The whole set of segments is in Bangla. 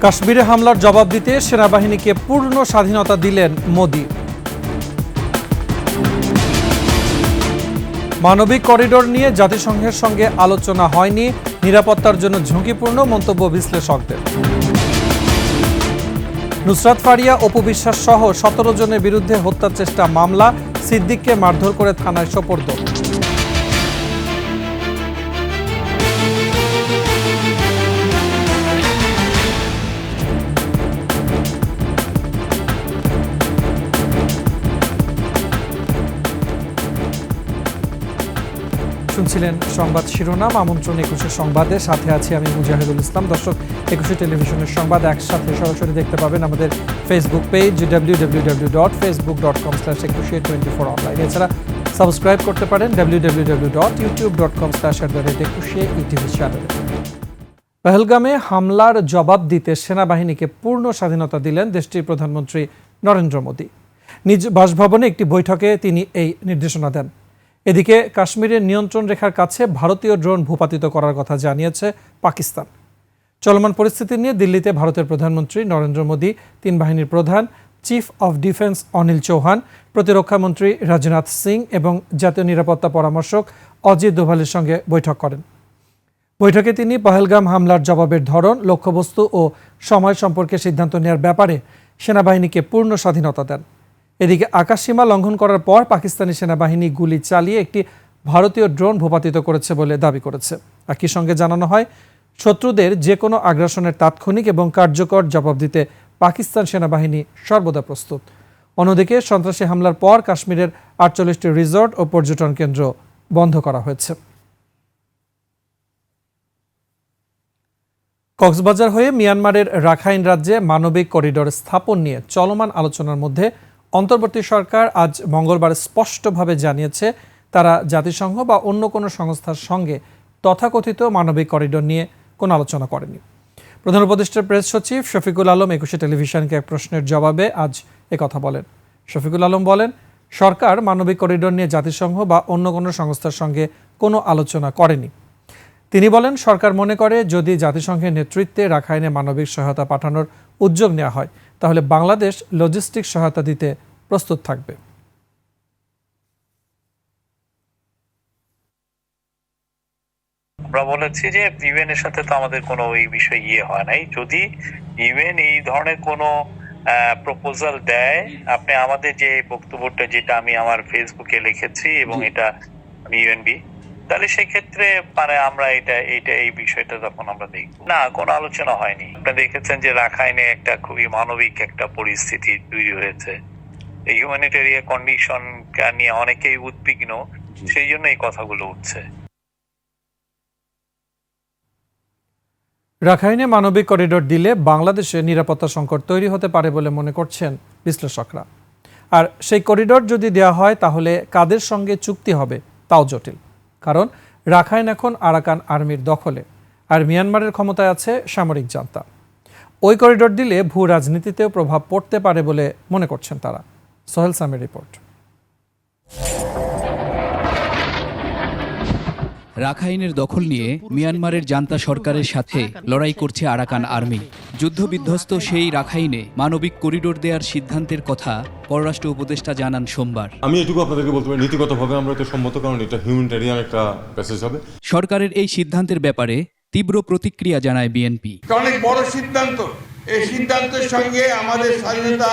কাশ্মীরে হামলার জবাব দিতে সেনাবাহিনীকে পূর্ণ স্বাধীনতা দিলেন মোদি। মানবিক করিডোর নিয়ে জাতিসংঘের সঙ্গে আলোচনা হয়নি, নিরাপত্তার জন্য ঝুঁকিপূর্ণ মন্তব্য বিশ্লেষকদের। নুসরাত ফারিয়া, অপু বিশ্বাস সহ 17 জনের বিরুদ্ধে হত্যার চেষ্টা মামলা, সিদ্দিককে মারধর করে থানায় সোপর্দ। শুনছিলেন সংবাদ শিরোনাম, আমন্ত্রণ 21 সংবাদে, সাথে আছি আমি মুজাহিদুল ইসলাম। দর্শক, 21 টেলিভিশনের সংবাদ একসাথে সরাসরি দেখতে পাবেন আমাদের ফেসবুক পেজ www.facebook.com/2124 অনলাইন। এছাড়া সাবস্ক্রাইব করতে পারেন www.youtube.com/21etv চ্যানেলে। পহেলগামে হামলার জবাব দিতে সেনাবাহিনীকে পূর্ণ স্বাধীনতা দিলেন দেশটির প্রধানমন্ত্রী নরেন্দ্র মোদি। নিজ বাসভবনে একটি বৈঠকে তিনি এই নির্দেশনা দেন। এদিকে কাশ্মীরের নিয়ন্ত্রণ রেখার কাছে ভারতীয় ড্রোন ভূপাতিত করার কথা জানিয়েছে পাকিস্তান। চলমান পরিস্থিতি নিয়ে দিল্লিতে ভারতের প্রধানমন্ত্রী নরেন্দ্র মোদি, 3 বাহিনীর প্রধান, chief of defence Anil Chauhan, প্রতিরক্ষামন্ত্রী রাজনাথ সিং এবং জাতীয় নিরাপত্তা পরামর্শক অজিত দোভালের সঙ্গে বৈঠক করেন। বৈঠকে তিনি পহেলগাম হামলার জবাবের ধরন, লক্ষ্যবস্তু ও সময় সম্পর্কে সিদ্ধান্ত নেওয়ার ব্যাপারে সেনাবাহিনীকে পূর্ণ স্বাধীনতা দেন। এদিকে আকাশসীমা লঙ্ঘন করার পর পাকিস্তানি সেনাবাহিনী গুলি চালিয়ে একটি ভারতীয় ড্রোন ভূপাতিত করেছে বলে দাবি করেছে। একই সঙ্গে জানানো হয়, শত্রুদের যে কোনো আগ্রাসনের তাৎক্ষণিক এবং কার্যকর জবাব দিতে পাকিস্তান সেনাবাহিনী সর্বদা প্রস্তুত। অন্যদিকে সন্ত্রাসী হামলার পর কাশ্মীরের 48টি রিসর্ট ও পর্যটন কেন্দ্র বন্ধ করা হয়েছে। কক্সবাজার হয়ে মিয়ানমারের রাখাইন রাজ্যে মানবিক করিডোর স্থাপন নিয়ে চলমান আলোচনার মধ্যে অন্তর্বর্তী সরকার আজ মঙ্গলবার স্পষ্টভাবে জানিয়েছে, তারা জাতিসংঘ বা অন্য কোনো সংস্থার সঙ্গে তথাকথিত মানবিক করিডোর নিয়ে কোনো আলোচনা করেনি। প্রধান উপদেষ্টার প্রেস সচিব শফিকুল আলম 21 টেলিভিশনকে এক প্রশ্নের জবাবে আজ একথা বলেন। শফিকুল আলম বলেন, সরকার মানবিক করিডোর নিয়ে জাতিসংঘ বা অন্য কোনো সংস্থার সঙ্গে কোনো আলোচনা করেনি। তিনি বলেন, সরকার মনে করে যদি জাতিসংঘের নেতৃত্বে রাখাইনে মানবিক সহায়তা পাঠানোর উদ্যোগ নেওয়া হয় তাহলে বাংলাদেশ লজিস্টিক সহায়তা দিতে প্রস্তুত থাকবে। আমরা বলেছি যে ইউএন এর সাথে তো আমাদের কোনো এই বিষয়ে হয় নাই। যদি ইউএন এই ধরনের কোনো প্রপোজাল দেয়, আপনি আমাদের যে বক্তব্যটা যেটা আমি আমার ফেসবুকে লিখেছি এবং এটা ইউএনবি, তাহলে সেই ক্ষেত্রে মানে আমরা এই বিষয়টা তখন আমরা দেখব না, কোনো আলোচনা হয়নি। আপনি দেখেছেন যে রাখাইনে একটা খুবই মানবিক একটা পরিস্থিতি তৈরি হয়েছে, এই হিউম্যানিটেরিয়ান কন্ডিশন নিয়ে অনেকেই উদ্বিগ্ন, সেই জন্য এই কথাগুলো উঠছে। রাখাইনে মানবিক করিডোর দিলে বাংলাদেশে নিরাপত্তা সংকট তৈরি হতে পারে বলে মনে করছেন বিশ্লেষকরা। আর সেই করিডোর যদি দেওয়া হয় তাহলে কাদের সঙ্গে চুক্তি হবে তাও জটিল, কারণ রাখাইন এখন আরাকান আর্মির দখলে, আর মিয়ানমারের ক্ষমতায় আছে সামরিক জান্তা। ওই করিডোর দিলে ভূ রাজনীতিতেও প্রভাব পড়তে পারে বলে মনে করছেন তারা। সোহেল সামির রিপোর্ট। রাখাইনের দখল নিয়ে মিয়ানমারের জান্তা সরকারের সাথে লড়াই করছে আরাকান আর্মি। যুদ্ধবিধ্বস্ত সেই রাখাইনে মানবিক করিডোর দেওয়ার সিদ্ধান্তের কথা পররাষ্ট্র উপদেষ্টা জানান সোমবার। আমি এটুকু আপনাদেরকে বলতে পারি, নীতিগতভাবে আমরা তো সম্মত, কারণ এটা হিউম্যানিটেরিয়ান একটা প্যাসেজ হবে। সরকারের এই সিদ্ধান্তের ব্যাপারে তীব্র প্রতিক্রিয়া জানায় বিএনপি। অনেক বড় সিদ্ধান্ত, এই সিদ্ধান্তের সঙ্গে আমাদের স্বাধীনতা,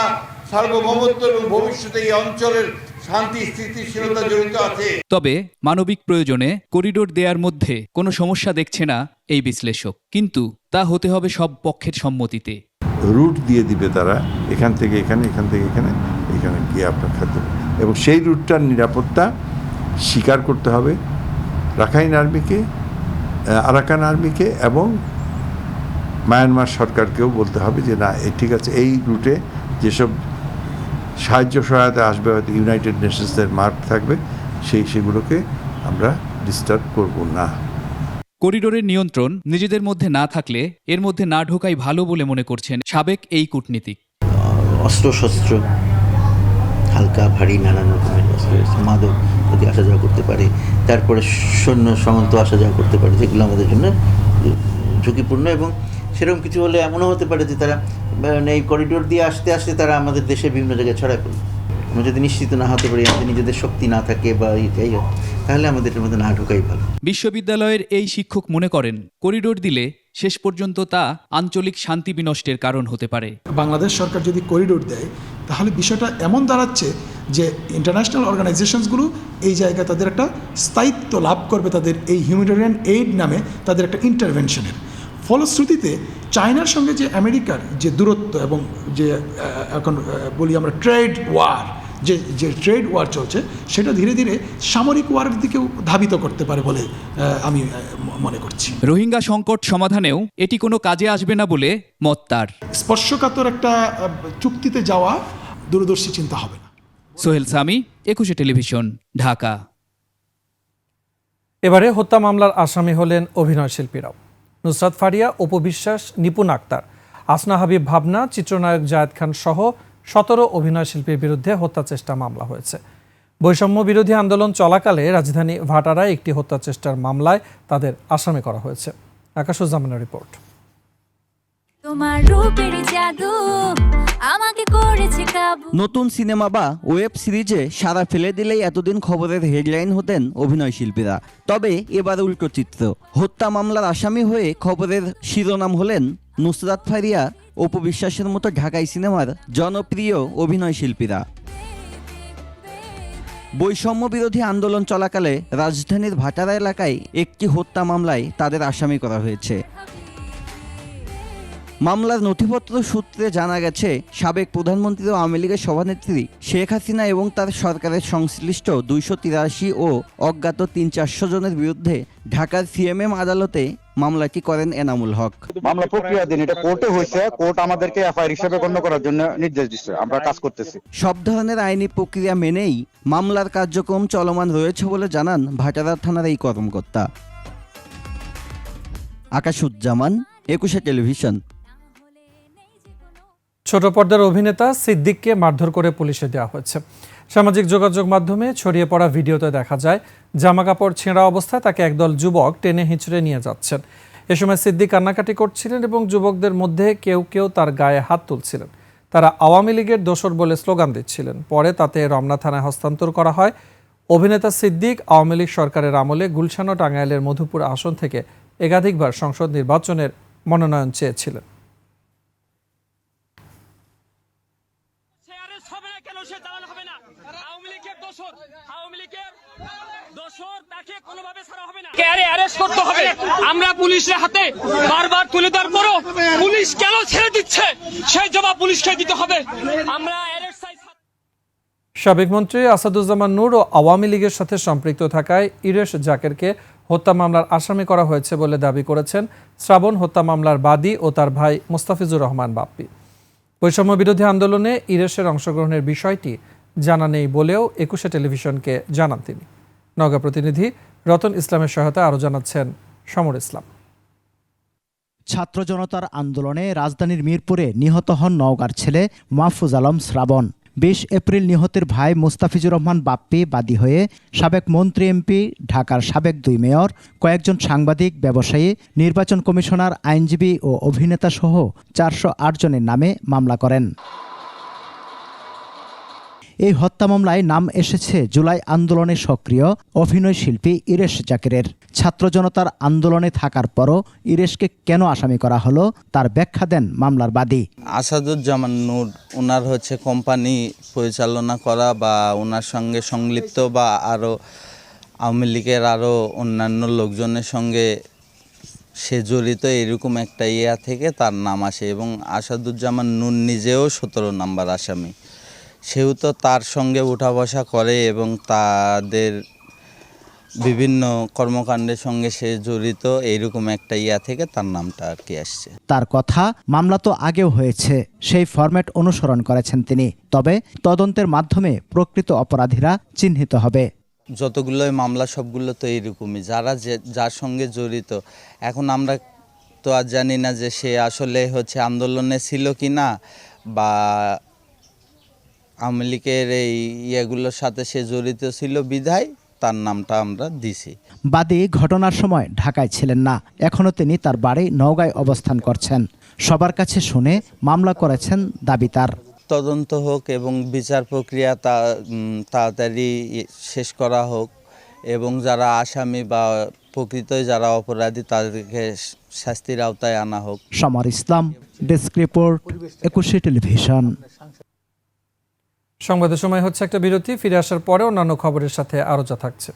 সার্বভৌমত্ব এবং ভবিষ্যতে এই অঞ্চলের শান্তি স্থিতিশীলতা জড়িত আছে। তবে মানবিক প্রয়োজনে করিডোর দেওয়ার মধ্যে কোনো সমস্যা দেখছে না এই বিশ্লেষক, কিন্তু তা হতে হবে সব পক্ষের সম্মতিতে। রুট দিয়ে দিবে তারা, এখান থেকে এখানে, এখান থেকে এখানে, এখানে গিয়ে আপনার খাদ্য, এবং সেই রুটটার নিরাপত্তা স্বীকার করতে হবে রাখাইন আর্মিকে, আরাকান আর্মিকে, এবং মায়ানমার সরকারকেও বলতে হবে যে না, ঠিক আছে, এই রুটে যেসব সাহায্য সহায়তা আসবে, হয়তো ইউনাইটেড নেশনসের মার্ক থাকবে, সেগুলোকে আমরা ডিস্টার্ব করব না। করিডোরের নিয়ন্ত্রণ নিজেদের মধ্যে না থাকলে এর মধ্যে না ঢোকাই ভালো বলে মনে করছেন সাবেক এই কূটনীতিক। অস্ত্রশস্ত্র, হালকা ভারী নানান রকমের মাদক যদি আসা যাওয়া করতে পারে, তারপরে সৈন্য সামন্ত আসা যাওয়া করতে পারে, যেগুলো আমাদের জন্য ঝুঁকিপূর্ণ, এবং সেরকম কিছু হলে এমনও হতে পারে যে তারা এই করিডোর দিয়ে আসতে আসতে তারা আমাদের দেশের বিভিন্ন জায়গায় ছড়ায় পড়বে। আমরা যদি নিশ্চিত না হতে পারি, আমাদের নিজেদের শক্তি না থাকে বা যাই হোক, তাহলে আমাদের এর মধ্যে না ঢোকাই ভালো। বিশ্ববিদ্যালয়ের এই শিক্ষক মনে করেন, করিডোর দিলে শেষ পর্যন্ত তা আঞ্চলিক শান্তি বিনষ্টের কারণ হতে পারে। বাংলাদেশ সরকার যদি করিডোর দেয়, তাহলে বিষয়টা এমন দাঁড়াচ্ছে যে ইন্টারন্যাশনাল অর্গানাইজেশনসগুলো এই জায়গায় তাদের একটা স্থায়িত্ব লাভ করবে, তাদের এই হিউম্যানিটেরিয়ান এইড নামে তাদের একটা ইন্টারভেনশনের ফলশ্রুতিতে চায়নার সঙ্গে যে আমেরিকার যে দূরত্ব এবং যে এখন বলি আমরা ট্রেড ওয়ার, যে ট্রেড ওয়ার চলছে, সেটা ধীরে ধীরে সামরিক ওয়ারের দিকেও ধাবিত করতে পারে বলে আমি মনে করছি। রোহিঙ্গা সংকট সমাধানেও এটি কোনো কাজে আসবে না বলে মত তার। স্পর্শকাতর একটা চুক্তিতে যাওয়া দূরদর্শী চিন্তা হবে না। সোহেল সামি, 21 টেলিভিশন, ঢাকা। এবারে হত্যা মামলার আসামি হলেন অভিনয় শিল্পীরাও। নুসরাত ফারিয়া, অপু বিশ্বাস, নিপুণ আক্তার, আসনা হাবিব ভাবনা, চিত্রনায়ক জায়েদ খান সহ 17 অভিনয় শিল্পীর বিরুদ্ধে হত্যা চেষ্টা মামলা হয়েছে। বৈষম্য বিরোধী আন্দোলন চলাকালে রাজধানী ভাটারায় একটি হত্যা চেষ্টার মামলায় তাদের আসামি করা হয়েছে। আকাশুজ্জামানের রিপোর্ট। তোমার রূপের জাদু আমাকে করেছে কাবু। নতুন সিনেমা বা ওয়েব সিরিজে সারা ফেলে দিলেই এতদিন খবরের হেডলাইন হতেন অভিনয় শিল্পীরা। তবে এবার উল্টো চিত্র। হত্যা মামলার আসামি হয়ে খবরের শিরোনাম হলেন নুসরাত ফারিয়া, অপু বিশ্বাসের মতো ঢাকাই সিনেমার জনপ্রিয় অভিনয় শিল্পীরা। বৈষম্য বিরোধী আন্দোলন চলাকালে রাজধানীর ভাটারা এলাকায় একটি হত্যা মামলায় তাদের আসামি করা হয়েছে। মামলার নথিপত্র সূত্রে জানা গেছে, সাবেক প্রধানমন্ত্রী ও আওয়ামী লীগের সভানেত্রী শেখ হাসিনা এবং তার সরকারের সংশ্লিষ্ট 283 ও অজ্ঞাত 300-400 জনের বিরুদ্ধে ঢাকার সিএমএম আদালতে মামলাটি করেন এনামুল হক। মামলা প্রক্রিয়াধীন, এটা কোর্টে হয়েছে, কোর্ট আমাদেরকে এফআইআর হিসেবে গণ্য করার জন্য নির্দেশ দিচ্ছে, আমরা কাজ করতেছি। সব ধরনের আইনি প্রক্রিয়া মেনেই মামলার কার্যক্রম চলমান রয়েছে বলে জানান ভাটারা থানার এই কর্মকর্তা। আকাশুজ্জামান, 21 টেলিভিশন। ছোট পর্দার অভিনেতা সিদ্দিককে মারধর করে পুলিশে দেওয়া হয়েছে। সামাজিক যোগাযোগ মাধ্যমে ছড়িয়ে পড়া ভিডিওতে দেখা যায় জামা কাপড় ছেঁড়া অবস্থায় তাকে একদল যুবক টেনে হিঁচড়ে নিয়ে যাচ্ছেন। এ সময় সিদ্দিক কান্নাকাটি করছিলেন এবং যুবকদের মধ্যে কেউ কেউ তার গায়ে হাত তুলছিলেন। তারা আওয়ামী লীগের দোসর বলে স্লোগান দিচ্ছিলেন। পরে তাতে রমনা থানায় হস্তান্তর করা হয়। অভিনেতা সিদ্দিক আওয়ামী লীগ সরকারের আমলে গুলশান ও টাঙ্গাইলের মধুপুর আসন থেকে একাধিকবার সংসদ নির্বাচনের মনোনয়ন চেয়েছিলেন। আমরা পুলিশের হাতে বারবার তুলে দেওয়ার পরও পুলিশ কেন ছেড়ে দিচ্ছে, সেই জবাব পুলিশকে দিতে হবে। আমরা সাবেক মন্ত্রী আসাদুজ্জামান নূর ও আওয়ামী লীগের সাথে সম্পৃক্ত থাকায় ইরেশ জাকেরকে হত্যা মামলার আসামি করা হয়েছে বলে দাবি করেছেন শ্রাবণ হত্যা মামলার বাদী ও তার ভাই মোস্তাফিজুর রহমান বাপ্পি। বৈষম্য বিরোধী আন্দোলনে ইরেশের অংশগ্রহণের বিষয়টি জানা নেই বলেও 21 টেলিভিশনকে জানান তিনি। নওগাঁ প্রতিনিধি রতন ইসলামের সহায়তায় আরও জানাচ্ছেন সমর ইসলাম। ছাত্র জনতার আন্দোলনে রাজধানীর মিরপুরে নিহত হন নওগাঁর ছেলে মাহফুজ আলম শ্রাবণ। 20 এপ্রিল নিহতের ভাই মোস্তাফিজুর রহমান বাপ্পি বাদী হয়ে সাবেক মন্ত্রী, এমপি, ঢাকার সাবেক 2 মেয়র, কয়েকজন সাংবাদিক, ব্যবসায়ী, নির্বাচন কমিশনার, আইনজীবী ও অভিনেতা সহ 408 জনের নামে মামলা করেন। এই হত্যা মামলায় নাম এসেছে জুলাই আন্দোলনে সক্রিয় অভিনয় শিল্পী ইরেশ জাকেরের। ছাত্র জনতার আন্দোলনে থাকার পরও ইরেশকে কেন আসামি করা হলো তার ব্যাখ্যা দেন মামলার বাদী। আসাদুজ্জামান নূর ওনার কোম্পানি পরিচালনা করা বা ওনার সঙ্গে সংলিপ্ত বা আরও আওয়ামী লীগের আরও অন্যান্য লোকজনের সঙ্গে সে জড়িত, এরকম একটা ইয়া থেকে তার নাম আসে এবং আসাদুজ্জামান নূর নিজেও 17 নম্বর আসামি। সেহেতু তার সঙ্গে উঠা বসা করে এবং তাদের বিভিন্ন কর্মকাণ্ডের সঙ্গে সে জড়িত, এইরকম একটা ইয়া থেকে তার নামটা আর কি আসছে। তার কথা, মামলা তো আগেও হয়েছে, সেই ফরম্যাট অনুসরণ করেছেন তিনি। তবে তদন্তের মাধ্যমে প্রকৃত অপরাধীরা চিহ্নিত হবে। যতগুলোই মামলা সবগুলো তো এইরকমই, যার সঙ্গে জড়িত। এখন আমরা তো আর জানি না যে সে আসলে আন্দোলনে ছিল কি না বা আওয়ামী লীগের এই ইয়েগুলোর সাথে সে জড়িত ছিল বিধায় তার নামটা আমরা দিছি। বাদী ঘটনার সময় ঢাকায় ছিলেন না, এখনও তিনি তার বাড়ি নওগাঁয় অবস্থান করছেন। সবার কাছে শুনে মামলা করেছেন দাবি তার। তদন্ত হোক এবং বিচার প্রক্রিয়া তাড়াতাড়ি শেষ করা হোক এবং যারা আসামি বা প্রকৃতই যারা অপরাধী তাদেরকে শাস্তির আওতায় আনা হোক। সমর ইসলাম, ডেস্ক রিপোর্ট, 21 টেলিভিশন। সংবাদের সময় হচ্ছে একটা বিরতি, ফিরে আসার পরে অন্যান্য খবরের সাথে আরও যা থাকছে।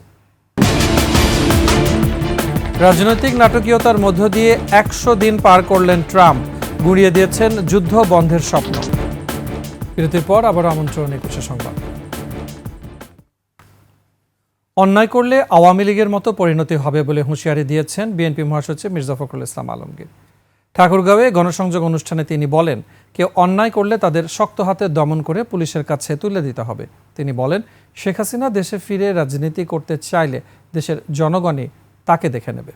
রাজনৈতিক নাটকীয়তার মধ্য দিয়ে 100 দিন পার করলেন ট্রাম্প, গুঁড়িয়ে দিয়েছেন যুদ্ধ বন্ধের স্বপ্ন। বিরতির পর আবার আমন্ত্রণ 21 সংবাদ। অন্যায় করলে আওয়ামী লীগের মতো পরিণতি হবে বলে হুঁশিয়ারি দিয়েছেন বিএনপি মহাসচিব মির্জা ফখরুল ইসলাম আলমগীর। ঠাকুরগাঁওয়ে গণসংযোগ অনুষ্ঠানে তিনি বলেন, কেউ অন্যায় করলে তাদের শক্ত হাতে দমন করে পুলিশের কাছে তুলে দিতে হবে। তিনি বলেন, শেখ হাসিনা দেশে ফিরে রাজনীতি করতে চাইলে দেশের জনগণই তাকে দেখে নেবে।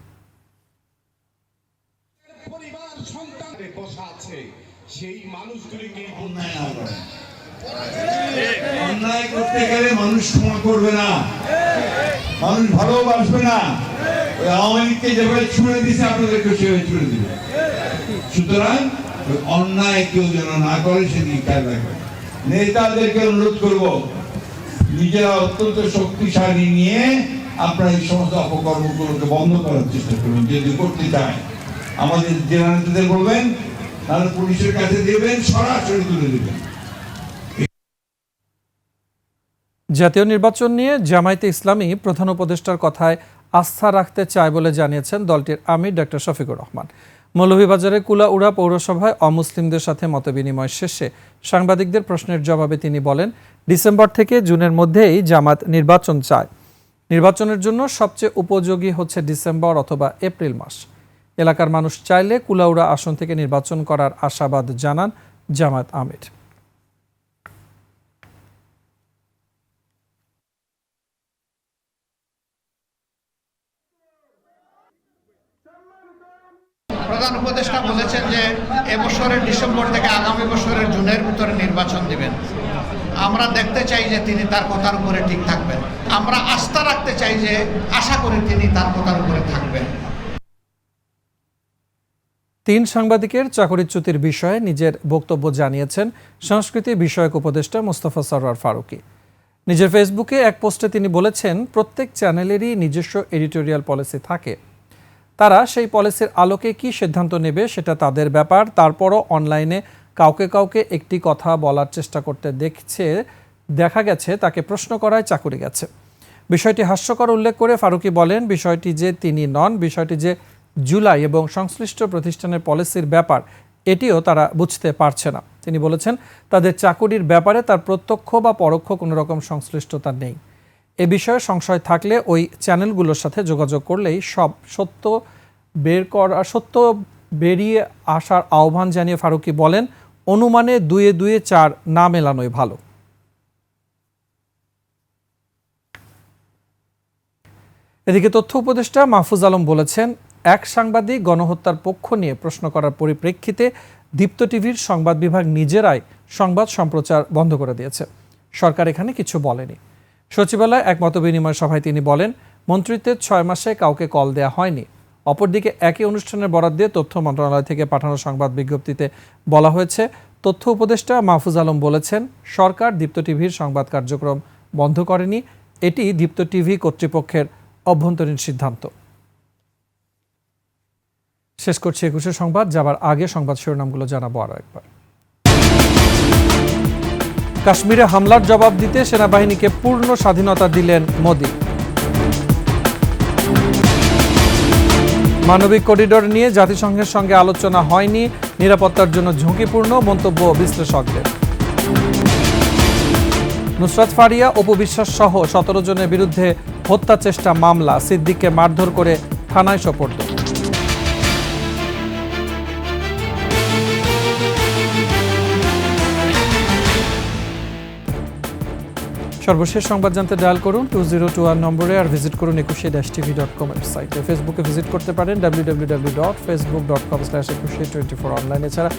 অন্যায় করতে গেলে মানুষ ক্ষমা করবে না, মানুষ ভালোবাসবে না। ওই আওয়ামী লীগকে যেভাবে ছুড়ে দিছে আপনাদেরকে সেভাবে ছুড়ে দিবে। সুতরাং অন্যায় কেউ যেন না করে সেদিকে খেয়াল রাখবে। নেতাদেরকে অনুরোধ করব, নিজেরা অত্যন্ত শক্তিশালী নিয়ে আপনারা এই সমস্ত অপকর্মগুলোকে বন্ধ করার চেষ্টা করবেন। যদি করতে চায় আমাদের জেলা নেতাদের বলবেন, তাহলে পুলিশের কাছে দেবেন, সরাসরি তুলে দেবেন। জাতীয় নির্বাচন নিয়ে জামায়াতে ইসলামী প্রধান উপদেষ্টার কথায় আস্থা রাখতে চায় বলে জানিয়েছেন দলটির আমির ডক্টর শফিকুর রহমান। মৌলভীবাজারের কুলাউড়া পৌরসভায় অমুসলিমদের সাথে মতবিনিময় শেষে সাংবাদিকদের প্রশ্নের জবাবে তিনি বলেন, ডিসেম্বর থেকে জুনের মধ্যেই জামাত নির্বাচন চায়। নির্বাচনের জন্য সবচেয়ে উপযোগী হচ্ছে ডিসেম্বর অথবা এপ্রিল মাস। এলাকার মানুষ চাইলে কুলাউড়া আসন থেকে নির্বাচন করার আশাবাদ জানান জামায়াত আমির। প্রধান উপদেষ্টা বলেছেন যে এবছরের ডিসেম্বর থেকে আগামী বছরের জুনের ভিতরে নির্বাচন দিবেন। আমরা দেখতে চাই যে তিনি তার কথার উপরে ঠিক থাকবেন। আমরা আস্থা রাখতে চাই যে আশা করি তিনি তার কথার উপরে থাকবেন। 3 সাংবাদিকের চাকরিচ্যুতির বিষয়ে নিজের বক্তব্য জানিয়েছেন সংস্কৃতি বিষয়ক উপদেষ্টা মোস্তফা সরওয়ার ফারুকী। নিজের ফেসবুকে এক পোস্টে তিনি বলেছেন, প্রত্যেক চ্যানেলেরই নিজস্ব এডিটোরিয়াল পলিসি থাকে, তারা সেই পলিসির আলোকে কি সিদ্ধান্ত নেবে সেটা তাদের ব্যাপার। তারপরও অনলাইনে কাউকে কাউকে একটি কথা বলার চেষ্টা করতে দেখা গেছে তাকে প্রশ্ন করায় চাকুরি গেছে। বিষয়টি হাস্যকর উল্লেখ করে ফারুকী বলেন, বিষয়টি যে তিনি নন, বিষয়টি যে জুলাই এবং সংশ্লিষ্ট প্রতিষ্ঠানের পলিসির ব্যাপার, এটিও তারা বুঝতে পারছে না। তিনি বলেছেন, তাদের চাকুরির ব্যাপারে তার প্রত্যক্ষ বা পরোক্ষ কোনো রকম সংশ্লিষ্টতা নেই। এ বিষয়ে সংশয় থাকলে ওই চ্যানেলগুলোর সাথে যোগাযোগ করলেই সব সত্য বেরিয়ে আসার আহ্বান জানিয়ে ফারুকী বলেন, অনুমানে 2-2 4 না মেলানোই ভালো। এদিকে তথ্য উপদেষ্টা মাহফুজ আলম বলেছেন, এক সাংবাদিক গণহত্যার পক্ষ নিয়ে প্রশ্ন করার পরিপ্রেক্ষিতে দীপ্ত টিভির সংবাদ বিভাগ নিজেরাই সংবাদ সম্প্রচার বন্ধ করে দিয়েছে। সরকার এখানে কিছু বলেনি। সচিবালয়ে এক মতবিনিময় সভায় তিনি বলেন, মন্ত্রিত্বের 6 মাসে কাউকে কল দেয়া হয়নি। অপরদিকে একই অনুষ্ঠানের বরাত দিয়ে তথ্য মন্ত্রণালয় থেকে পাঠানো সংবাদ বিজ্ঞপ্তিতে বলা হয়েছে, তথ্য উপদেষ্টা মাহফুজ আলম বলেছেন, সরকার দীপ্ত টিভির সংবাদ কার্যক্রম বন্ধ করেনি, এটি দীপ্ত টিভি কর্তৃপক্ষের অভ্যন্তরীণ সিদ্ধান্ত। শেষ করছি 21 সংবাদ। যাবার আগে সংবাদ শিরোনামগুলো জানাবো আরও একবার। কাশ্মীরে হামলার জবাব দিতে সেনাবাহিনীকে পূর্ণ স্বাধীনতা দিলেন মোদি। মানবিক করিডোর নিয়ে জাতিসংঘের সঙ্গে আলোচনা হয়নি, নিরাপত্তার জন্য ঝুঁকিপূর্ণ মন্তব্য বিশ্লেষকদের। নুসরাত ফারিয়া, অপু বিশ্বাস সহ 17 জনের বিরুদ্ধে হত্যা চেষ্টা মামলা, সিদ্দিককে মারধর করে থানায় সোপর্দ। সর্বশেষ সংবাদ জানতে ডায়াল করুন 2021 নম্বরে, আর ভিজিট করুন 21-tv.com ওয়েবসাইটে। ফেসবুকে ভিজিট করতে পারেন www.facebook.com/2124 অনলাইন। এছাড়া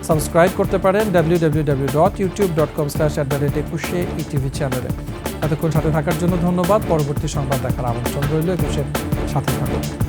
সাবস্ক্রাইব করতে পারেন www.youtube.com/21etv চ্যানেলে। এতক্ষণ সাথে থাকার জন্য ধন্যবাদ। পরবর্তী সংবাদ দেখার আমন্ত্রণ রইল। একুশের সাথে থাকুন।